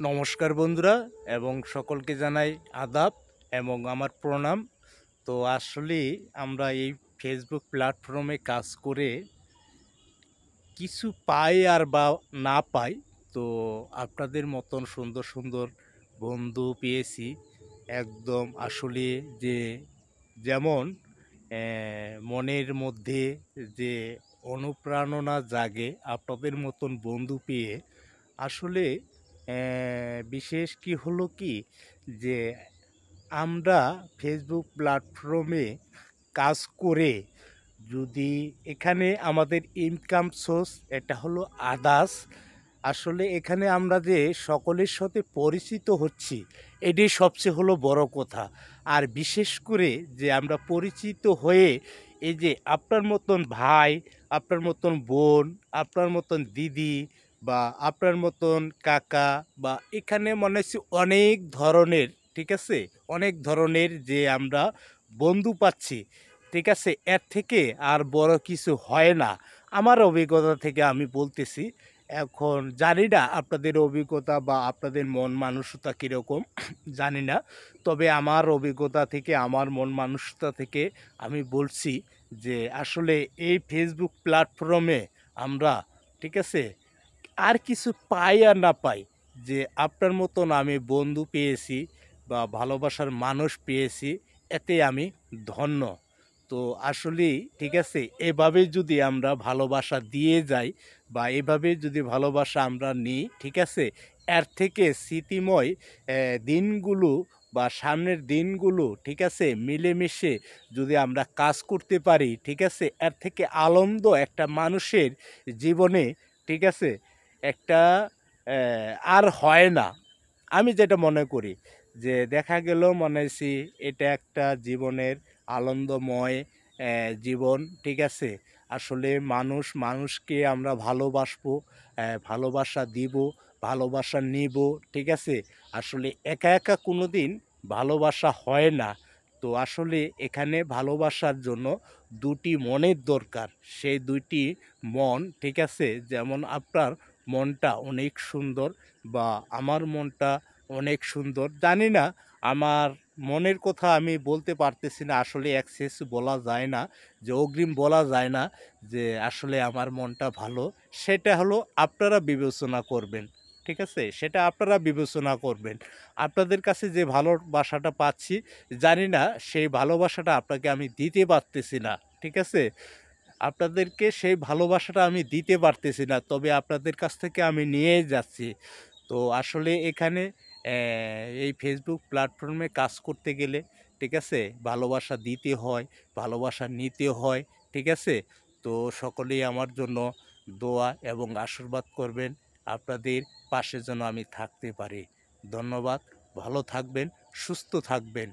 নমস্কার বন্ধুরা এবং সকলকে জানাই আদাব এবং আমার প্রণাম। তো আসলে আমরা এই ফেসবুক প্ল্যাটফর্মে কাজ করে কিছু পাই আর বা না পাই, তো আপনাদের মতন সুন্দর সুন্দর বন্ধু পেয়েছি। একদম আসলে যে যেমন মনের মধ্যে যে অনুপ্রেরণা জাগে আপনাদের মতন বন্ধু পেয়ে, আসলে বিশেষ কি হলো কি যে আমরা ফেসবুক প্ল্যাটফর্মে কাজ করে যদি এখানে আমাদের ইনকাম সোর্স এটা হলো আদার্স। আসলে এখানে আমরা যে সকলের সাথে পরিচিত হচ্ছি, এটাই সবচেয়ে হলো বড় কথা। আর বিশেষ করে যে আমরা পরিচিত হয়ে এই যে আপনার মতন ভাই, আপনার মতন বোন, আপনার মতন দিদি বা আপনার মতন কাকা বা এখানে মনে হচ্ছে অনেক ধরনের, ঠিক আছে, অনেক ধরনের যে আমরা বন্ধু পাচ্ছি, ঠিক আছে। এর থেকে আর বড় কিছু হয় না। আমার অভিজ্ঞতা থেকে আমি বলতেছি। এখন জানি না আপনাদের অভিজ্ঞতা বা আপনাদের মন মানসিকতা কীরকম জানি না, তবে আমার অভিজ্ঞতা থেকে, আমার মন মানসিকতা থেকে আমি বলছি যে আসলে এই ফেসবুক প্ল্যাটফর্মে আমরা, ঠিক আছে, আর কিছু পাই আর না পাই, যে আপনার মতন আমি বন্ধু পেয়েছি বা ভালোবাসার মানুষ পেয়েছি, এতে আমি ধন্য। তো আসলেই ঠিক আছে, এভাবে যদি আমরা ভালোবাসা দিয়ে যাই বা এভাবে যদি ভালোবাসা আমরা নিই, ঠিক আছে, এর থেকে স্মৃতিময় দিনগুলো বা সামনের দিনগুলো, ঠিক আছে, মিলেমিশে যদি আমরা কাজ করতে পারি, ঠিক আছে, এর থেকে আনন্দ একটা মানুষের জীবনে, ঠিক আছে, একটা আর হয় না। আমি যেটা মনে করি যে দেখা গেল মনে হচ্ছে এটা একটা জীবনের আনন্দময় জীবন, ঠিক আছে। আসলে মানুষ মানুষকে আমরা ভালোবাসবো, ভালোবাসা দিব, ভালোবাসা নিব, ঠিক আছে। আসলে একা একা কোনো দিন ভালোবাসা হয় না। তো আসলে এখানে ভালোবাসার জন্য দুটি মনের দরকার। সেই দুইটি মন, ঠিক আছে, যেমন আপনার মনটা অনেক সুন্দর বা আমার মনটা অনেক সুন্দর। জানি না, আমার মনের কথা আমি বলতে পারতেছি না, আসলে অ্যাক্সেস বলা যায় না, যে অগ্রিম বলা যায় না যে আসলে আমার মনটা ভালো। সেটা হলো আপনারা বিবেচনা করবেন, ঠিক আছে, সেটা আপনারা বিবেচনা করবেন। আপনাদের কাছে যে ভালোবাসাটা পাচ্ছি, জানি না সেই ভালোবাসাটা আপনাকে আমি দিতে পারতেছি না, ঠিক আছে। আপনাদেরকে সেই ভালোবাসাটা আমি দিতে পারতেছি না, তবে আপনাদের কাছ থেকে আমি নিয়ে যাচ্ছি। তো আসলে এখানে এই ফেসবুক প্ল্যাটফর্মে কাজ করতে গেলে, ঠিক আছে, ভালোবাসা দিতে হয়, ভালোবাসা নিতে হয়, ঠিক আছে। তো সকলেই আমার জন্য দোয়া এবং আশীর্বাদ করবেন, আপনাদের পাশে যেন আমি থাকতে পারি। ধন্যবাদ। ভালো থাকবেন, সুস্থ থাকবেন।